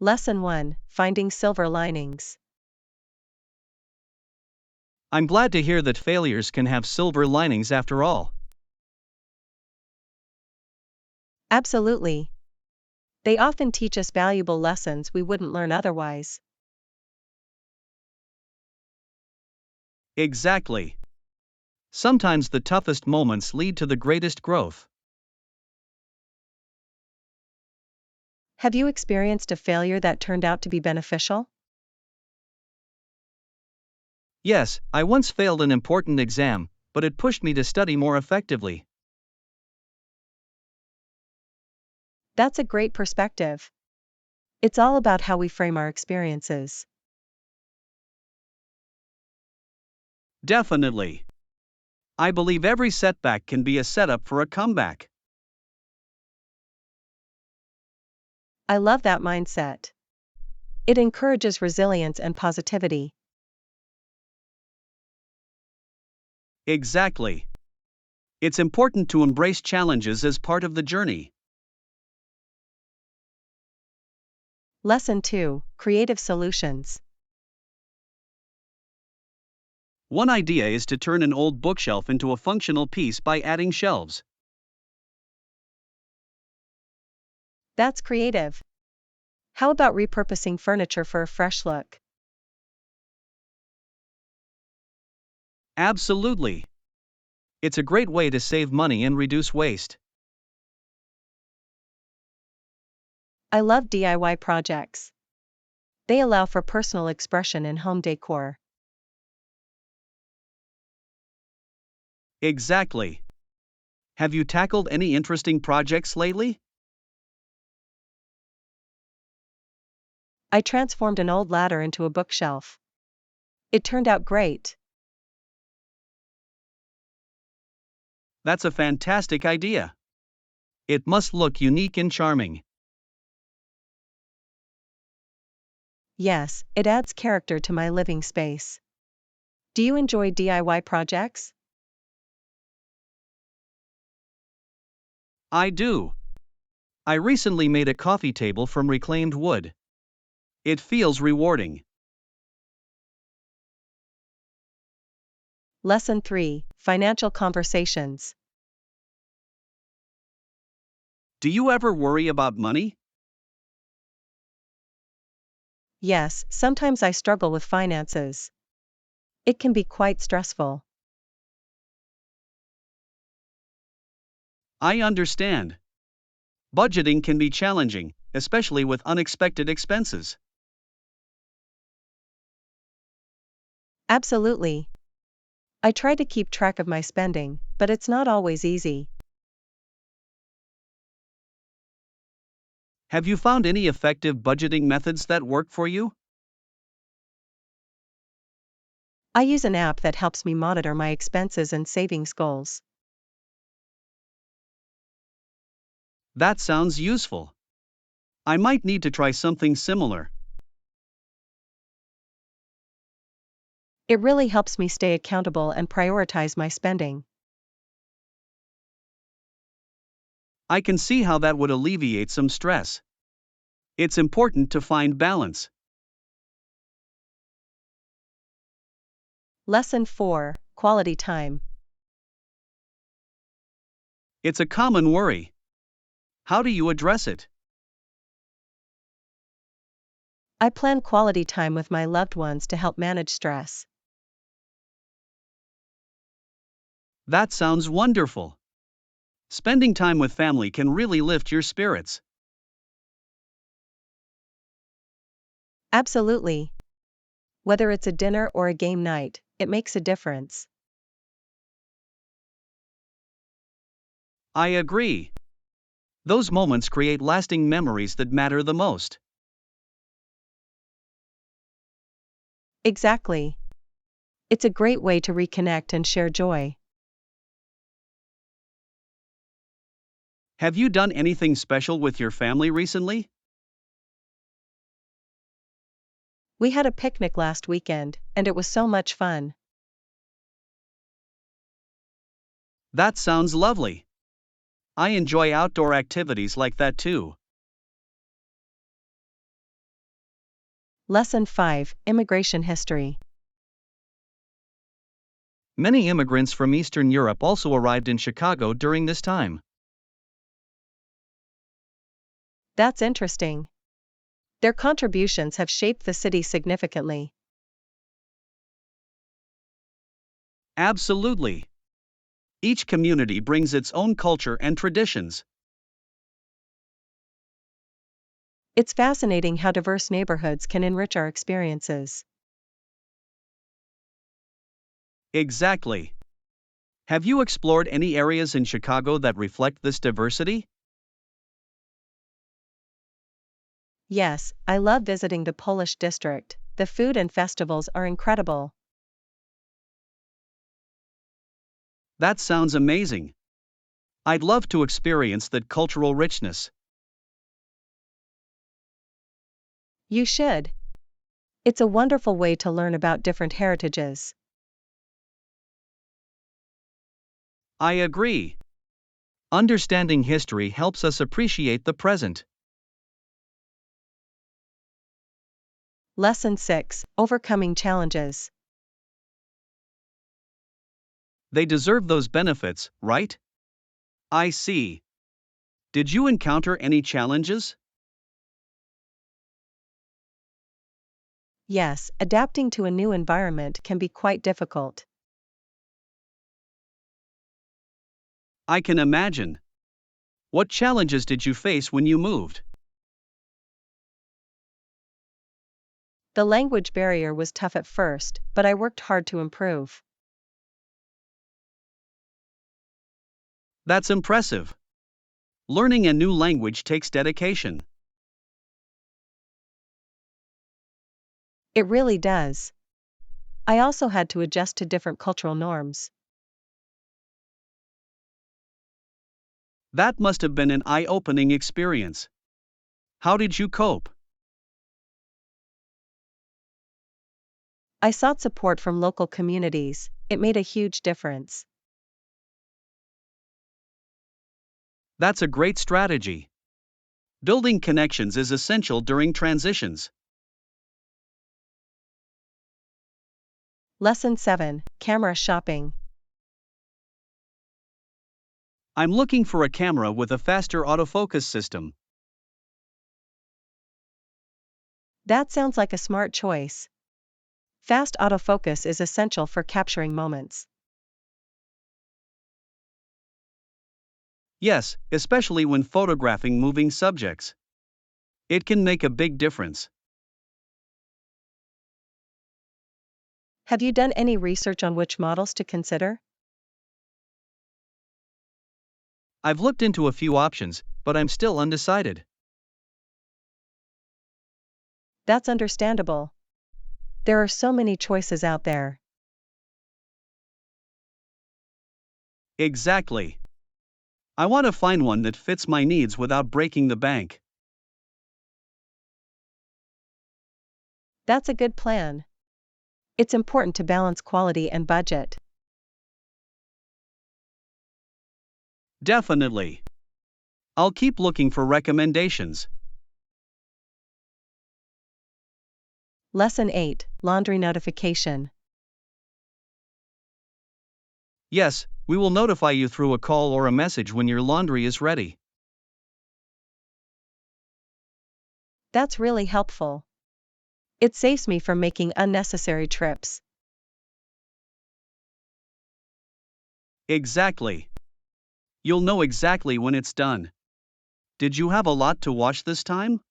Lesson 1: Finding Silver Linings. I'm glad to hear that failures can have silver linings after all. Absolutely. They often teach us valuable lessons we wouldn't learn otherwise. Exactly. Sometimes the toughest moments lead to the greatest growth. Have you experienced a failure that turned out to be beneficial? Yes, I once failed an important exam, but it pushed me to study more effectively. That's a great perspective. It's all about how we frame our experiences. Definitely. I believe every setback can be a setup for a comeback. I love that mindset. It encourages resilience and positivity. Exactly. It's important to embrace challenges as part of the journey. Lesson 2: Creative Solutions. One idea is to turn an old bookshelf into a functional piece by adding shelves. That's creative. How about repurposing furniture for a fresh look? Absolutely. It's a great way to save money and reduce waste. I love DIY projects. They allow for personal expression in home decor. Exactly. Have you tackled any interesting projects lately? I transformed an old ladder into a bookshelf. It turned out great. That's a fantastic idea. It must look unique and charming. Yes, it adds character to my living space. Do you enjoy DIY projects? I do. I recently made a coffee table from reclaimed wood. It feels rewarding. Lesson 3: Financial Conversations. Do you ever worry about money? Yes, sometimes I struggle with finances. It can be quite stressful. I understand. Budgeting can be challenging, especially with unexpected expenses. Absolutely. I try to keep track of my spending, but it's not always easy. Have you found any effective budgeting methods that work for you? I use an app that helps me monitor my expenses and savings goals. That sounds useful. I might need to try something similar. It really helps me stay accountable and prioritize my spending. I can see how that would alleviate some stress. It's important to find balance. Lesson 4: Quality Time. It's a common worry. How do you address it? I plan quality time with my loved ones to help manage stress. That sounds wonderful. Spending time with family can really lift your spirits. Absolutely. Whether it's a dinner or a game night, it makes a difference. I agree. Those moments create lasting memories that matter the most. Exactly. It's a great way to reconnect and share joy. Have you done anything special with your family recently? We had a picnic last weekend, and it was so much fun. That sounds lovely. I enjoy outdoor activities like that too. Lesson 5, Immigration History. Many immigrants from Eastern Europe also arrived in Chicago during this time. That's interesting. Their contributions have shaped the city significantly. Absolutely. Each community brings its own culture and traditions. It's fascinating how diverse neighborhoods can enrich our experiences. Exactly. Have you explored any areas in Chicago that reflect this diversity? Yes, I love visiting the Polish district. The food and festivals are incredible. That sounds amazing. I'd love to experience that cultural richness. You should. It's a wonderful way to learn about different heritages. I agree. Understanding history helps us appreciate the present. Lesson 6, Overcoming Challenges. They deserve those benefits, right? I see. Did you encounter any challenges? Yes, adapting to a new environment can be quite difficult. I can imagine. What challenges did you face when you moved? The language barrier was tough at first, but I worked hard to improve. That's impressive. Learning a new language takes dedication. It really does. I also had to adjust to different cultural norms. That must have been an eye-opening experience. How did you cope? I sought support from local communities. It made a huge difference. That's a great strategy. Building connections is essential during transitions. Lesson 7, Camera Shopping. I'm looking for a camera with a faster autofocus system. That sounds like a smart choice. Fast autofocus is essential for capturing moments. Yes, especially when photographing moving subjects. It can make a big difference. Have you done any research on which models to consider? I've looked into a few options, but I'm still undecided. That's understandable. There are so many choices out there. Exactly. I want to find one that fits my needs without breaking the bank. That's a good plan. It's important to balance quality and budget. Definitely. I'll keep looking for recommendations. Lesson 8, Laundry Notification. Yes, we will notify you through a call or a message when your laundry is ready. That's really helpful. It saves me from making unnecessary trips. Exactly. You'll know exactly when it's done. Did you have a lot to wash this time?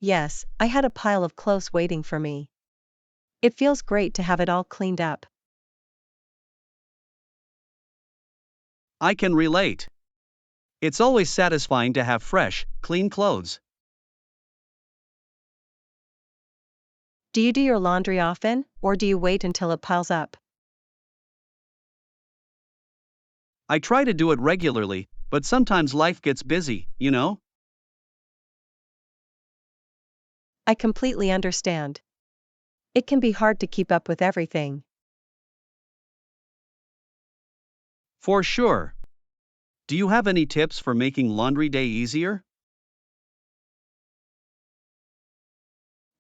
Yes, I had a pile of clothes waiting for me. It feels great to have it all cleaned up. I can relate. It's always satisfying to have fresh, clean clothes. Do you do your laundry often, or do you wait until it piles up? I try to do it regularly, but sometimes life gets busy, you know? I completely understand. It can be hard to keep up with everything. For sure. Do you have any tips for making laundry day easier?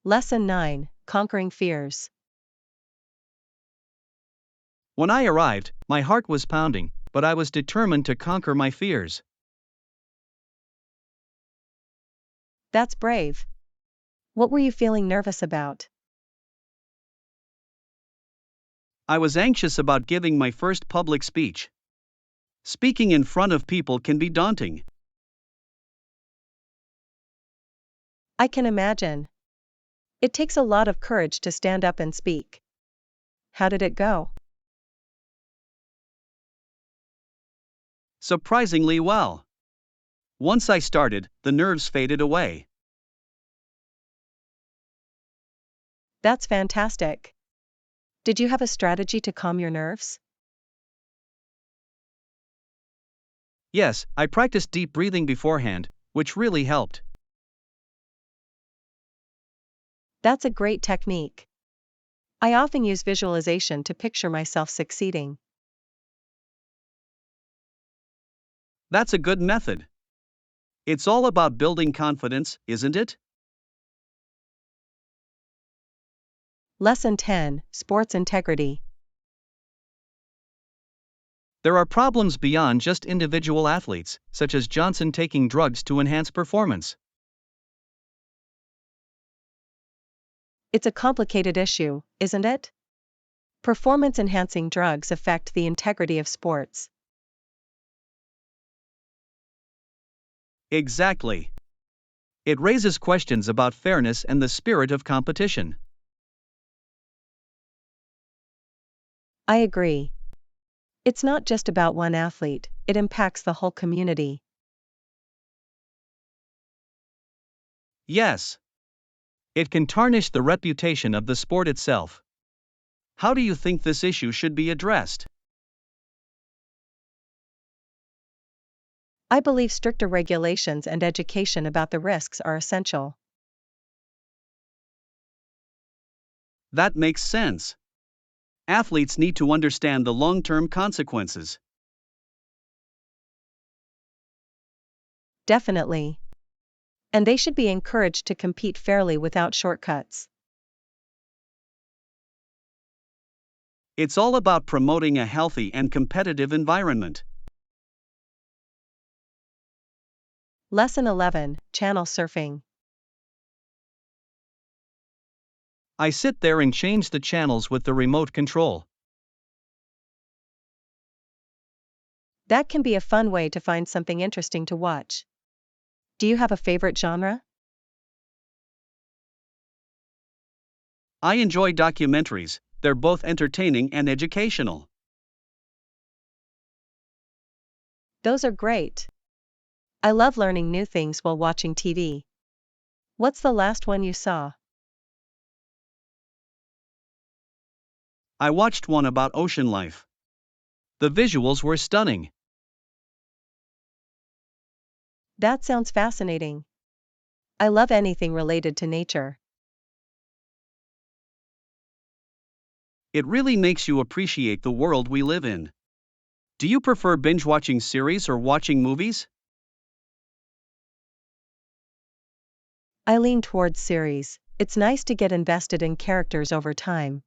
Lesson 9, Conquering Fears. When I arrived, my heart was pounding, but I was determined to conquer my fears. That's brave. What were you feeling nervous about? I was anxious about giving my first public speech. Speaking in front of people can be daunting. I can imagine. It takes a lot of courage to stand up and speak. How did it go? Surprisingly well. Once I started, the nerves faded away. That's fantastic. Did you have a strategy to calm your nerves? Yes, I practiced deep breathing beforehand, which really helped. That's a great technique. I often use visualization to picture myself succeeding. That's a good method. It's all about building confidence, isn't it? Lesson 10, Sports Integrity. There are problems beyond just individual athletes, such as Johnson taking drugs to enhance performance. It's a complicated issue, isn't it? Performance-enhancing drugs affect the integrity of sports. Exactly. It raises questions about fairness and the spirit of competition. I agree. It's not just about one athlete, it impacts the whole community. Yes. It can tarnish the reputation of the sport itself. How do you think this issue should be addressed? I believe stricter regulations and education about the risks are essential. That makes sense. Athletes need to understand the long-term consequences. Definitely. And they should be encouraged to compete fairly without shortcuts. It's all about promoting a healthy and competitive environment. Lesson 11, Channel Surfing. I sit there and change the channels with the remote control. That can be a fun way to find something interesting to watch. Do you have a favorite genre? I enjoy documentaries, they're both entertaining and educational. Those are great. I love learning new things while watching TV. What's the last one you saw? I watched one about ocean life. The visuals were stunning. That sounds fascinating. I love anything related to nature. It really makes you appreciate the world we live in. Do you prefer binge watching series or watching movies? I lean towards series. It's nice to get invested in characters over time.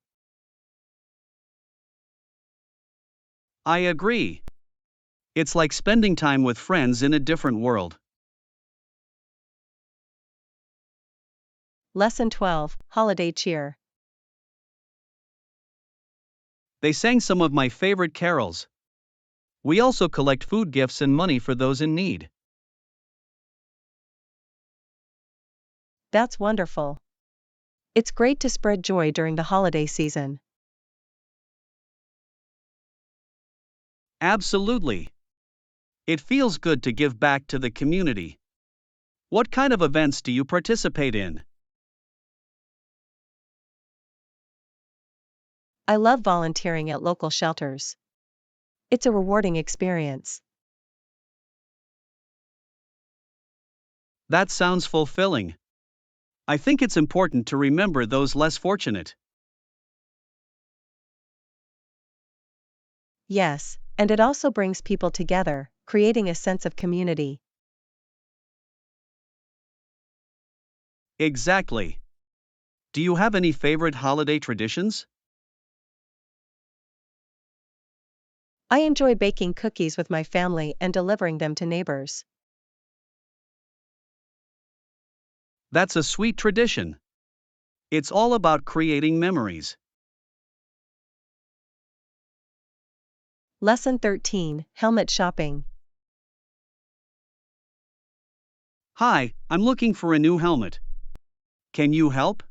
I agree. It's like spending time with friends in a different world. Lesson 12, Holiday Cheer. They sang some of my favorite carols. We also collect food gifts and money for those in need. That's wonderful. It's great to spread joy during the holiday season. Absolutely. It feels good to give back to the community. What kind of events do you participate in? I love volunteering at local shelters. It's a rewarding experience. That sounds fulfilling. I think it's important to remember those less fortunate. Yes, and it also brings people together, creating a sense of community. Exactly. Do you have any favorite holiday traditions? I enjoy baking cookies with my family and delivering them to neighbors. That's a sweet tradition. It's all about creating memories. Lesson 13, Helmet Shopping. Hi, I'm looking for a new helmet. Can you help?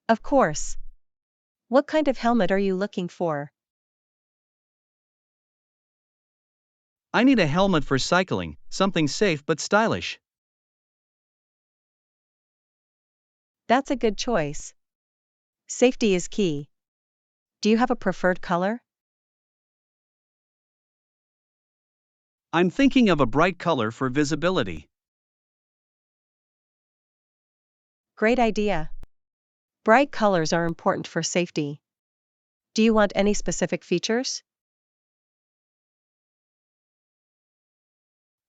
Of course. What kind of helmet are you looking for? I need a helmet for cycling, something safe but stylish. That's a good choice. Safety is key. Do you have a preferred color? I'm thinking of a bright color for visibility. Great idea. Bright colors are important for safety. Do you want any specific features?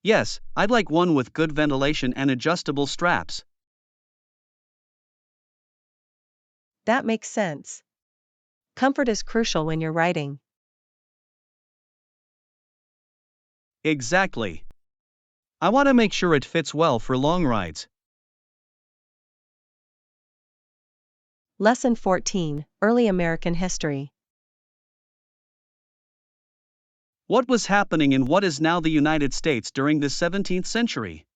Yes, I'd like one with good ventilation and adjustable straps. That makes sense. Comfort is crucial when you're riding. Exactly. I want to make sure it fits well for long rides. Lesson 14, Early American History. What was happening in what is now the United States during the 17th century?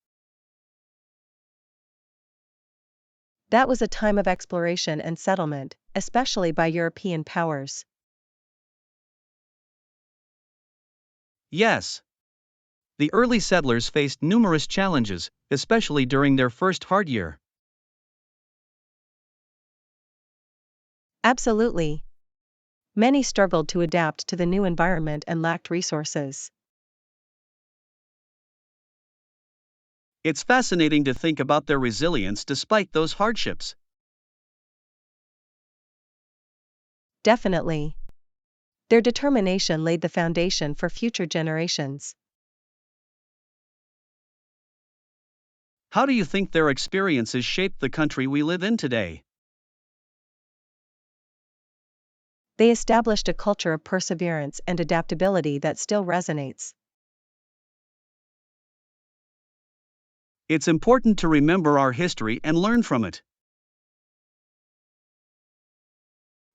That was a time of exploration and settlement, especially by European powers. Yes. The early settlers faced numerous challenges, especially during their first hard year. Absolutely. Many struggled to adapt to the new environment and lacked resources. It's fascinating to think about their resilience despite those hardships. Definitely. Their determination laid the foundation for future generations. How do you think their experiences shaped the country we live in today? They established a culture of perseverance and adaptability that still resonates. It's important to remember our history and learn from it.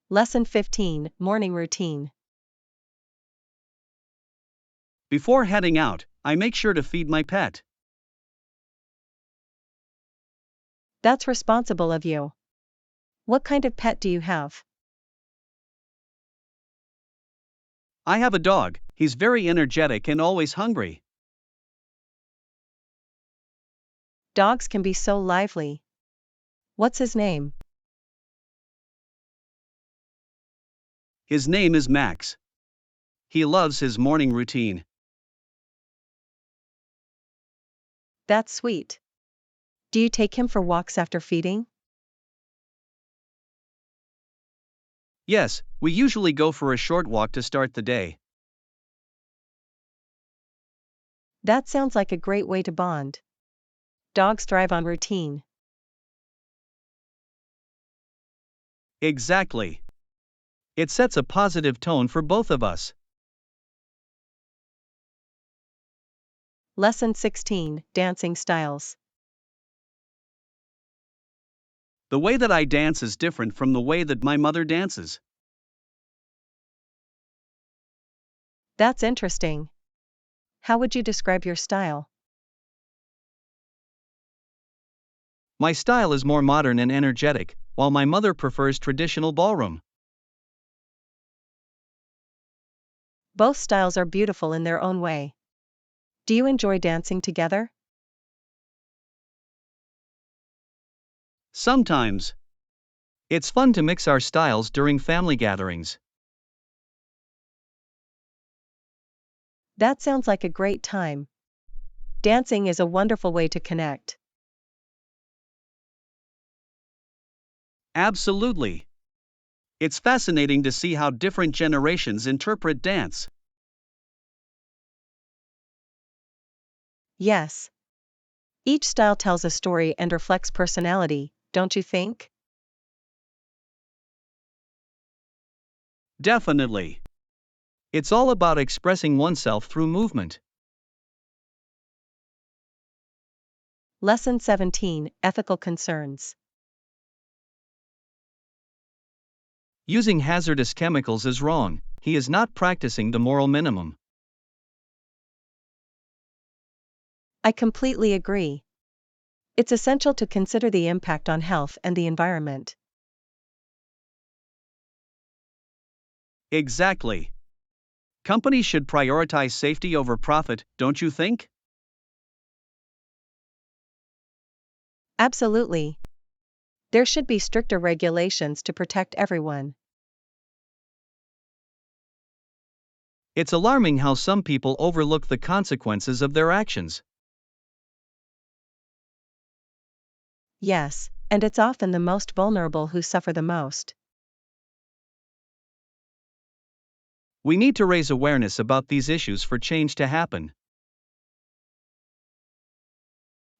Lesson 15, Morning Routine. Before heading out, I make sure to feed my pet. That's responsible of you. What kind of pet do you have? I have a dog, he's very energetic and always hungry. Dogs can be so lively. What's his name? His name is Max. He loves his morning routine. That's sweet. Do you take him for walks after feeding? Yes, we usually go for a short walk to start the day. That sounds like a great way to bond. Dogs thrive on routine. Exactly. It sets a positive tone for both of us. Lesson 16, Dancing Styles. The way that I dance is different from the way that my mother dances. That's interesting. How would you describe your style? My style is more modern and energetic, while my mother prefers traditional ballroom. Both styles are beautiful in their own way. Do you enjoy dancing together? Sometimes. It's fun to mix our styles during family gatherings. That sounds like a great time. Dancing is a wonderful way to connect. Absolutely. It's fascinating to see how different generations interpret dance. Yes. Each style tells a story and reflects personality, don't you think? Definitely. It's all about expressing oneself through movement. Lesson 17, Ethical Concerns. Using hazardous chemicals is wrong. He is not practicing the moral minimum. I completely agree. It's essential to consider the impact on health and the environment. Exactly. Companies should prioritize safety over profit, don't you think? Absolutely. There should be stricter regulations to protect everyone. It's alarming how some people overlook the consequences of their actions. Yes, and it's often the most vulnerable who suffer the most. We need to raise awareness about these issues for change to happen.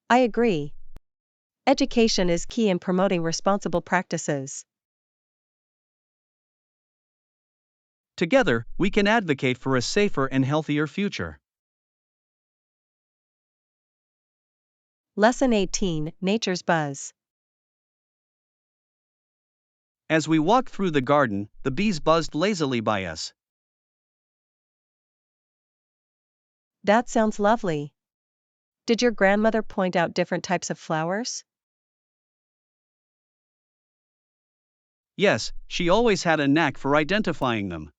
I agree. Education is key in promoting responsible practices. Together, we can advocate for a safer and healthier future. Lesson 18, Nature's Buzz. As we walked through the garden, the bees buzzed lazily by us. That sounds lovely. Did your grandmother point out different types of flowers? Yes, she always had a knack for identifying them.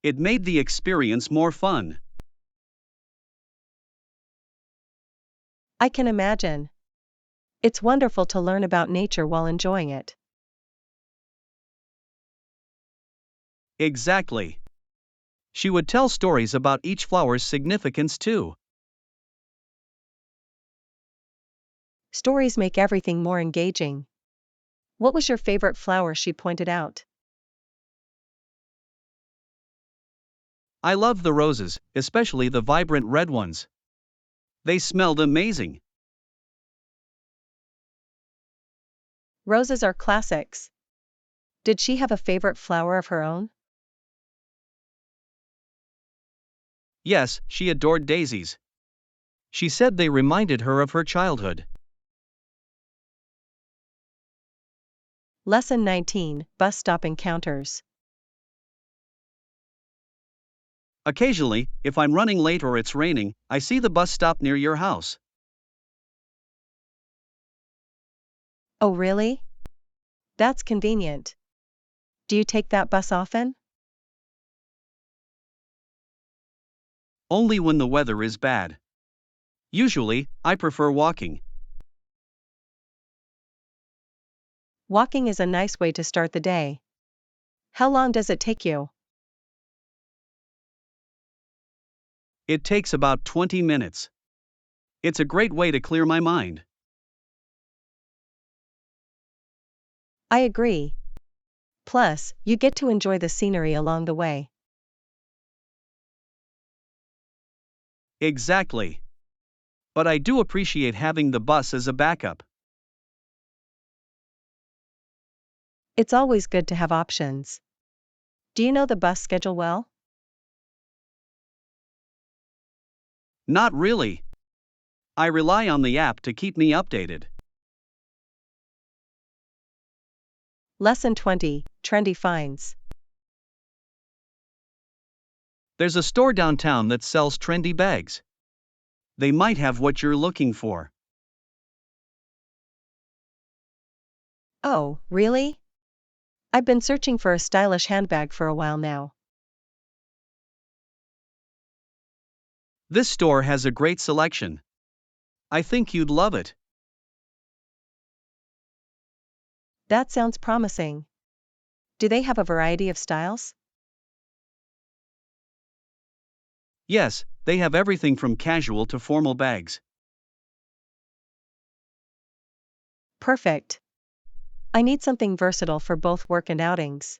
It made the experience more fun. I can imagine. It's wonderful to learn about nature while enjoying it. Exactly. She would tell stories about each flower's significance too. Stories make everything more engaging. What was your favorite flower she pointed out? I love the roses, especially the vibrant red ones. They smelled amazing. Roses are classics. Did she have a favorite flower of her own? Yes, she adored daisies. She said they reminded her of her childhood. Lesson 19, Bus Stop Encounters. Occasionally, if I'm running late or it's raining, I see the bus stop near your house. Oh really? That's convenient. Do you take that bus often? Only when the weather is bad. Usually, I prefer walking. Walking is a nice way to start the day. How long does it take you? It takes about 20 minutes. It's a great way to clear my mind. I agree. Plus, you get to enjoy the scenery along the way. Exactly. But I do appreciate having the bus as a backup. It's always good to have options. Do you know the bus schedule well? Not really. I rely on the app to keep me updated. Lesson 20, Trendy Finds. There's a store downtown that sells trendy bags. They might have what you're looking for. Oh, really? I've been searching for a stylish handbag for a while now. This store has a great selection. I think you'd love it. That sounds promising. Do they have a variety of styles? Yes, they have everything from casual to formal bags. Perfect. I need something versatile for both work and outings.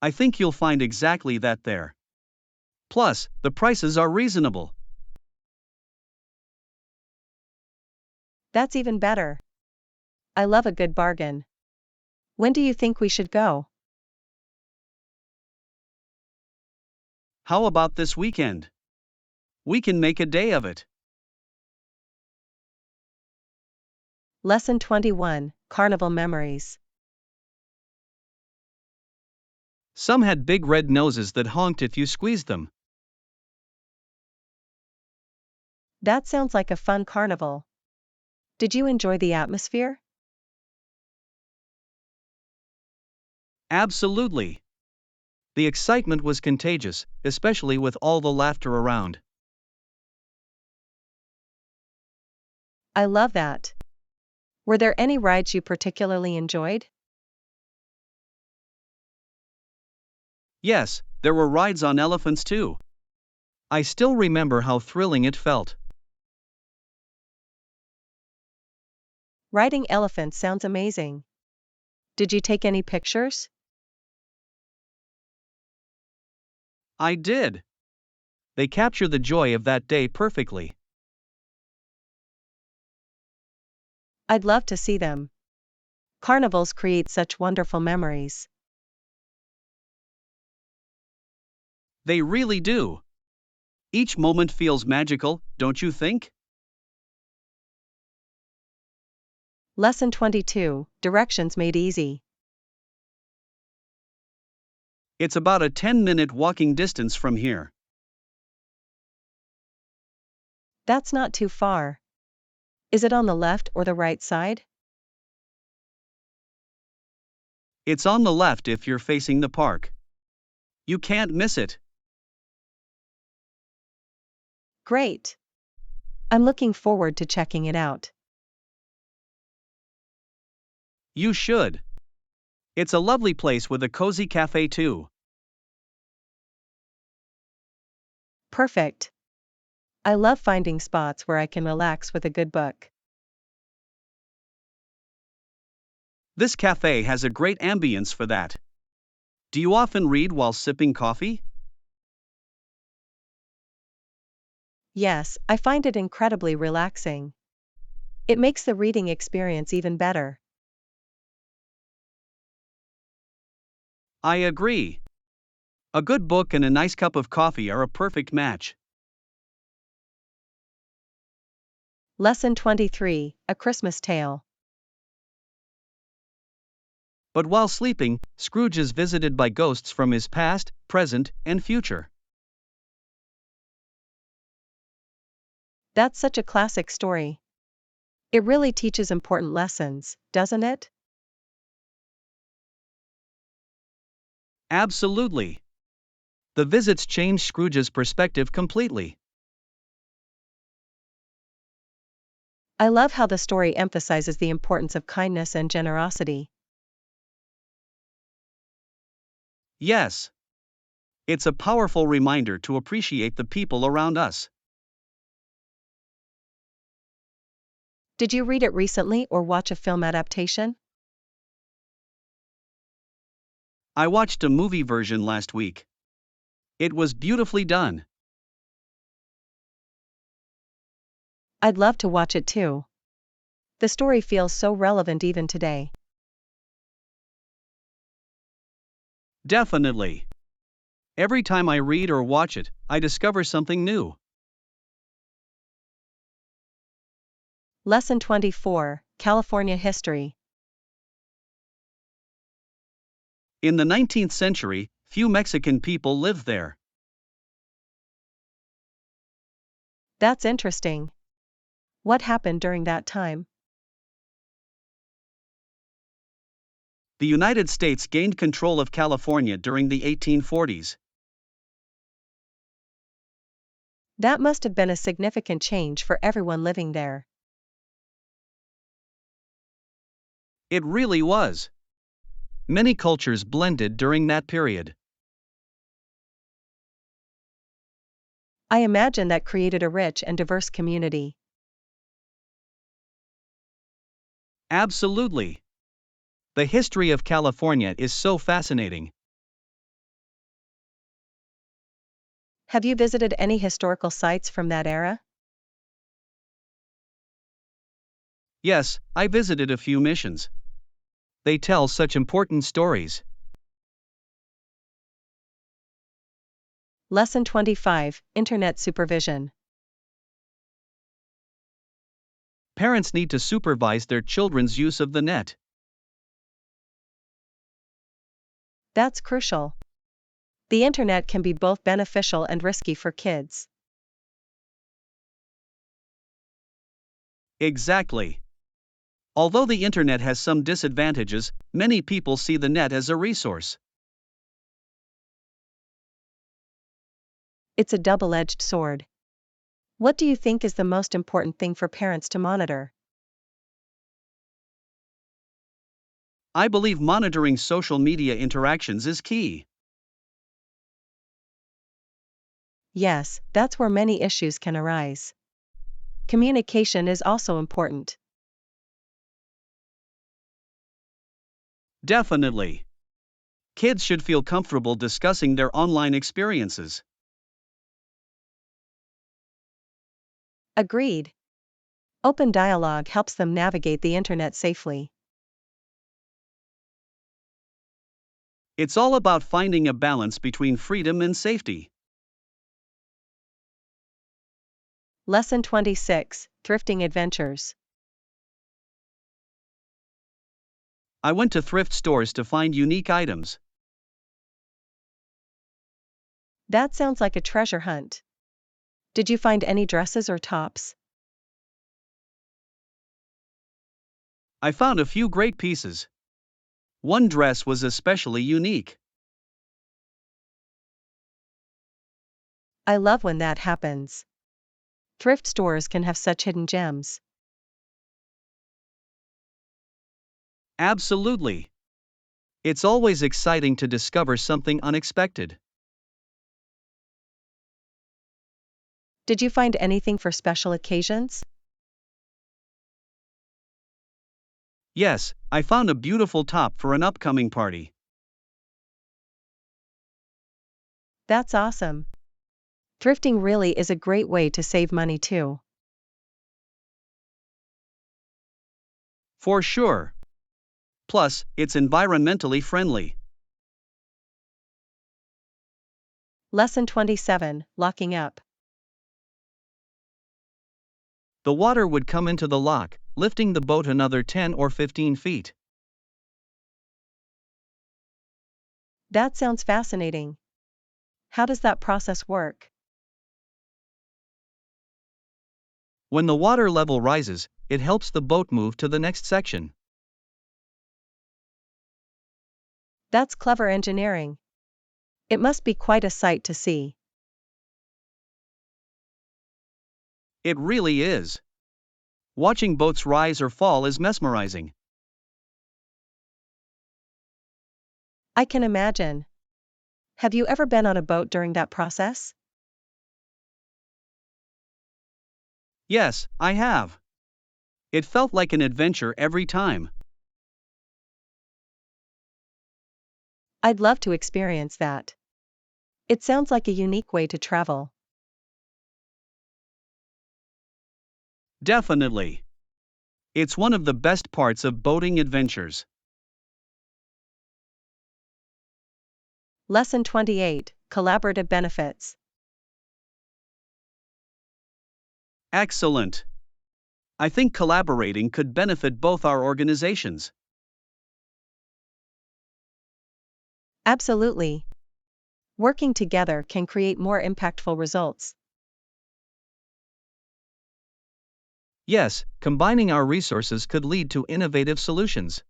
I think you'll find exactly that there. Plus, the prices are reasonable. That's even better. I love a good bargain. When do you think we should go? How about this weekend? We can make a day of it. Lesson 21, Carnival Memories. Some had big red noses that honked if you squeezed them. That sounds like a fun carnival. Did you enjoy the atmosphere? Absolutely. The excitement was contagious, especially with all the laughter around. I love that. Were there any rides you particularly enjoyed? Yes, there were rides on elephants too. I still remember how thrilling it felt. Riding elephants sounds amazing. Did you take any pictures? I did. They capture the joy of that day perfectly. I'd love to see them. Carnivals create such wonderful memories. They really do. Each moment feels magical, don't you think? Lesson 22, Directions Made Easy. It's about a 10-minute walking distance from here. That's not too far. Is it on the left or the right side? It's on the left if you're facing the park. You can't miss it. Great. I'm looking forward to checking it out. You should. It's a lovely place with a cozy cafe too. Perfect. I love finding spots where I can relax with a good book. This cafe has a great ambience for that. Do you often read while sipping coffee? Yes, I find it incredibly relaxing. It makes the reading experience even better. I agree. A good book and a nice cup of coffee are a perfect match. Lesson 23, A Christmas Tale. But while sleeping, Scrooge is visited by ghosts from his past, present, and future. That's such a classic story. It really teaches important lessons, doesn't it? Absolutely. The visits change Scrooge's perspective completely. I love how the story emphasizes the importance of kindness and generosity. Yes. It's a powerful reminder to appreciate the people around us. Did you read it recently or watch a film adaptation? I watched a movie version last week. It was beautifully done. I'd love to watch it too. The story feels so relevant even today. Definitely. Every time I read or watch it, I discover something new. Lesson 24, California History. In the 19th century, few Mexican people lived there. That's interesting. What happened during that time? The United States gained control of California during the 1840s. That must have been a significant change for everyone living there. It really was. Many cultures blended during that period. I imagine that created a rich and diverse community. Absolutely. The history of California is so fascinating. Have you visited any historical sites from that era? Yes, I visited a few missions. They tell such important stories. Lesson 25, Internet Supervision. Parents need to supervise their children's use of the net. That's crucial. The internet can be both beneficial and risky for kids. Exactly. Although the internet has some disadvantages, many people see the net as a resource. It's a double-edged sword. What do you think is the most important thing for parents to monitor? I believe monitoring social media interactions is key. Yes, that's where many issues can arise. Communication is also important. Definitely. Kids should feel comfortable discussing their online experiences. Agreed. Open dialogue helps them navigate the internet safely. It's all about finding a balance between freedom and safety. Lesson 26, Thrifting Adventures. I went to thrift stores to find unique items. That sounds like a treasure hunt. Did you find any dresses or tops? I found a few great pieces. One dress was especially unique. I love when that happens. Thrift stores can have such hidden gems. Absolutely. It's always exciting to discover something unexpected. Did you find anything for special occasions? Yes, I found a beautiful top for an upcoming party. That's awesome. Thrifting really is a great way to save money too. For sure. Plus, it's environmentally friendly. Lesson 27, Locking Up. The water would come into the lock, lifting the boat another 10 or 15 feet. That sounds fascinating. How does that process work? When the water level rises, it helps the boat move to the next section. That's clever engineering. It must be quite a sight to see. It really is. Watching boats rise or fall is mesmerizing. I can imagine. Have you ever been on a boat during that process? Yes, I have. It felt like an adventure every time. I'd love to experience that. It sounds like a unique way to travel. Definitely. It's one of the best parts of boating adventures. Lesson 28, Collaborative Benefits. Excellent. I think collaborating could benefit both our organizations. Absolutely. Working together can create more impactful results. Yes, combining our resources could lead to innovative solutions.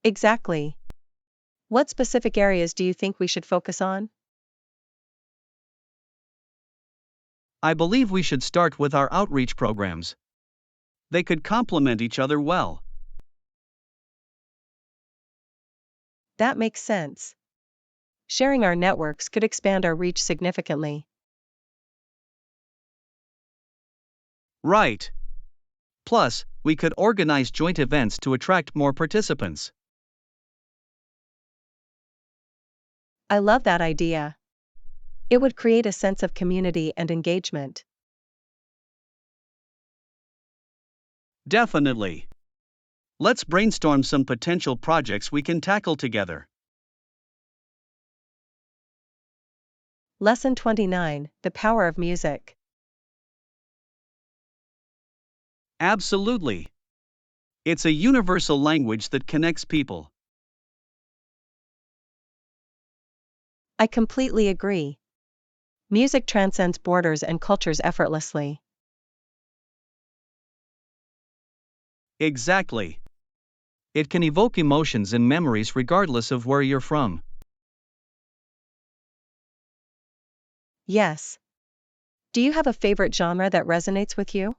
Exactly. What specific areas do you think we should focus on? I believe we should start with our outreach programs. They could complement each other well. That makes sense. Sharing our networks could expand our reach significantly. Right. Plus, we could organize joint events to attract more participants. I love that idea. It would create a sense of community and engagement. Definitely. Let's brainstorm some potential projects we can tackle together. Lesson 29: The Power of Music. Absolutely. It's a universal language that connects people. I completely agree. Music transcends borders and cultures effortlessly. Exactly. It can evoke emotions and memories regardless of where you're from. Yes. Do you have a favorite genre that resonates with you?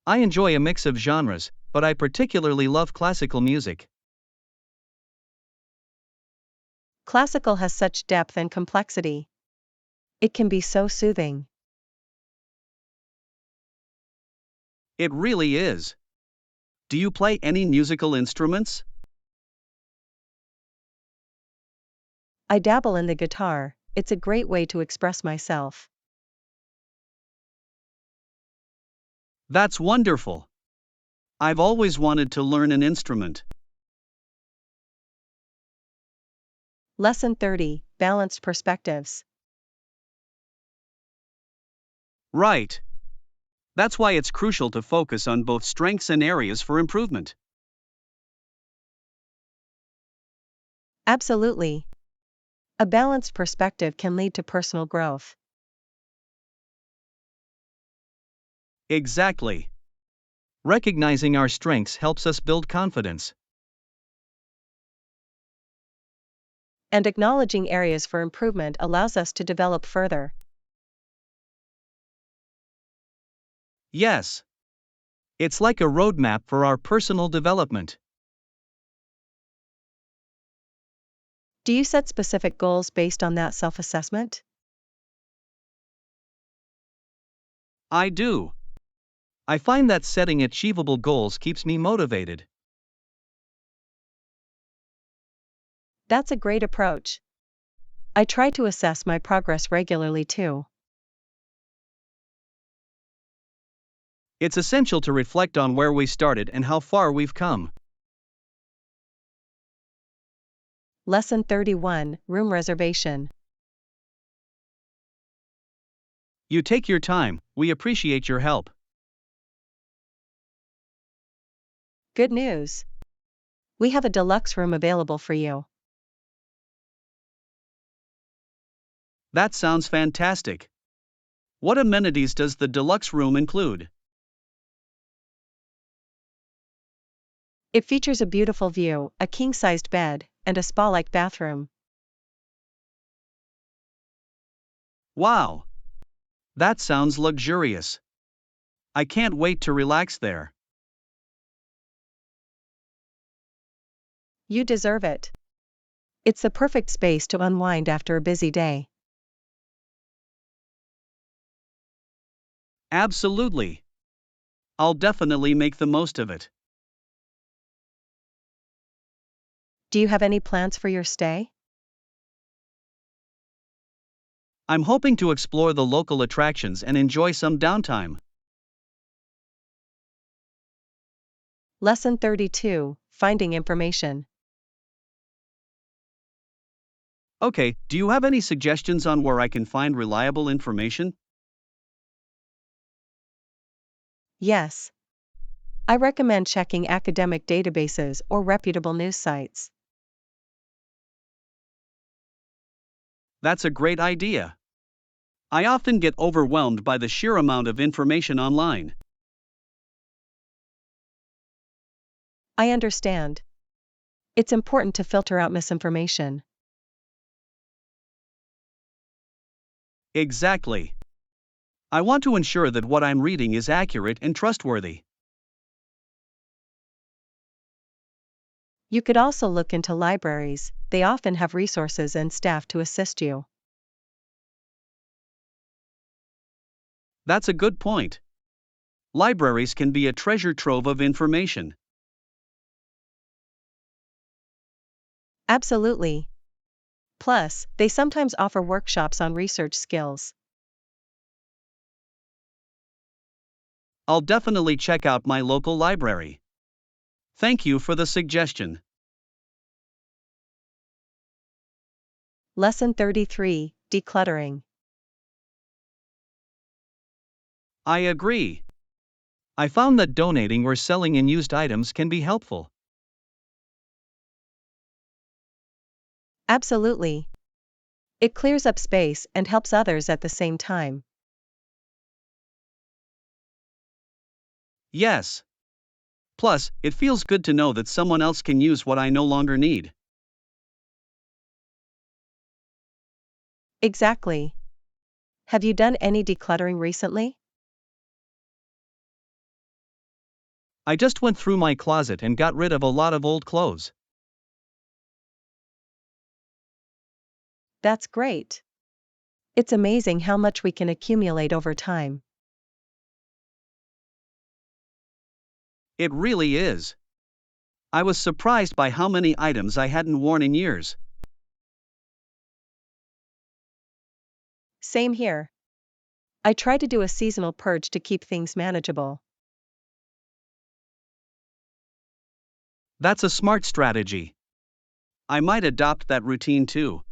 I enjoy a mix of genres, but I particularly love classical music. Classical has such depth and complexity. It can be so soothing. It really is. Do you play any musical instruments? I dabble in the guitar, it's a great way to express myself. That's wonderful. I've always wanted to learn an instrument. Lesson 30: Balanced Perspectives. Right. That's why it's crucial to focus on both strengths and areas for improvement. Absolutely. A balanced perspective can lead to personal growth. Exactly. Recognizing our strengths helps us build confidence. And acknowledging areas for improvement allows us to develop further. Yes. It's like a roadmap for our personal development. Do you set specific goals based on that self-assessment? I do. I find that setting achievable goals keeps me motivated. That's a great approach. I try to assess my progress regularly too. It's essential to reflect on where we started and how far we've come. Lesson 31: Room Reservation. You take your time, we appreciate your help. Good news! We have a deluxe room available for you. That sounds fantastic. What amenities does the deluxe room include? It features a beautiful view, a king-sized bed, and a spa-like bathroom. Wow! That sounds luxurious. I can't wait to relax there. You deserve it. It's the perfect space to unwind after a busy day. Absolutely. I'll definitely make the most of it. Do you have any plans for your stay? I'm hoping to explore the local attractions and enjoy some downtime. Lesson 32: Finding Information. Okay, do you have any suggestions on where I can find reliable information? Yes. I recommend checking academic databases or reputable news sites. That's a great idea. I often get overwhelmed by the sheer amount of information online. I understand. It's important to filter out misinformation. Exactly. I want to ensure that what I'm reading is accurate and trustworthy. You could also look into libraries, they often have resources and staff to assist you. That's a good point. Libraries can be a treasure trove of information. Absolutely. Plus, they sometimes offer workshops on research skills. I'll definitely check out my local library. Thank you for the suggestion. Lesson 33, Decluttering. I agree. I found that donating or selling unused items can be helpful. Absolutely. It clears up space and helps others at the same time. Yes. Plus, it feels good to know that someone else can use what I no longer need. Exactly. Have you done any decluttering recently? I just went through my closet and got rid of a lot of old clothes. That's great. It's amazing how much we can accumulate over time. It really is. I was surprised by how many items I hadn't worn in years. Same here. I try to do a seasonal purge to keep things manageable. That's a smart strategy. I might adopt that routine too.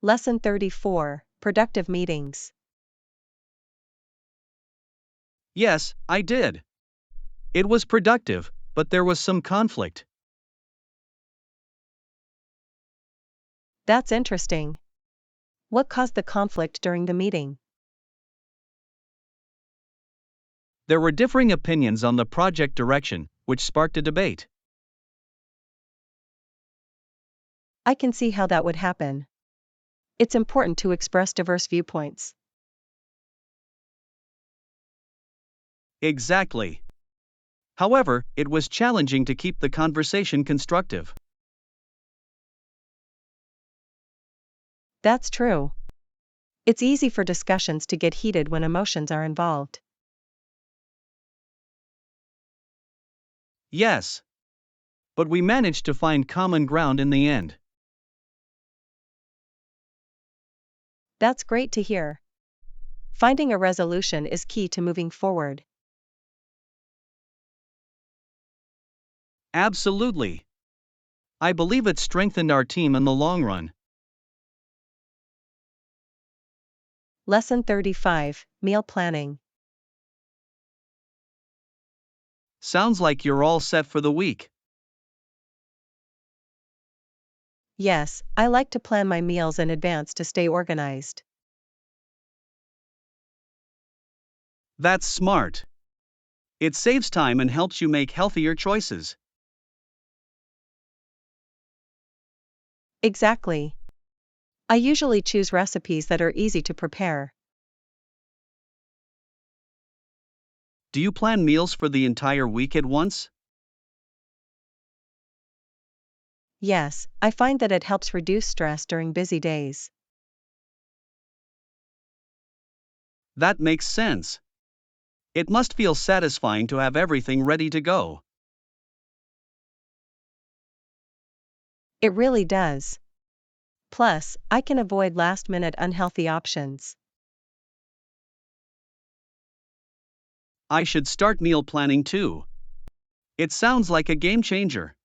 Lesson 34, Productive Meetings. Yes, I did. It was productive, but there was some conflict. That's interesting. What caused the conflict during the meeting? There were differing opinions on the project direction, which sparked a debate. I can see how that would happen. It's important to express diverse viewpoints. Exactly. However, it was challenging to keep the conversation constructive. That's true. It's easy for discussions to get heated when emotions are involved. Yes. But we managed to find common ground in the end. That's great to hear. Finding a resolution is key to moving forward. Absolutely. I believe it strengthened our team in the long run. Lesson 35, Meal Planning. Sounds like you're all set for the week. Yes, I like to plan my meals in advance to stay organized. That's smart. It saves time and helps you make healthier choices. Exactly. I usually choose recipes that are easy to prepare. Do you plan meals for the entire week at once? Yes, I find that it helps reduce stress during busy days. That makes sense. It must feel satisfying to have everything ready to go. It really does. Plus, I can avoid last-minute unhealthy options. I should start meal planning too. It sounds like a game changer.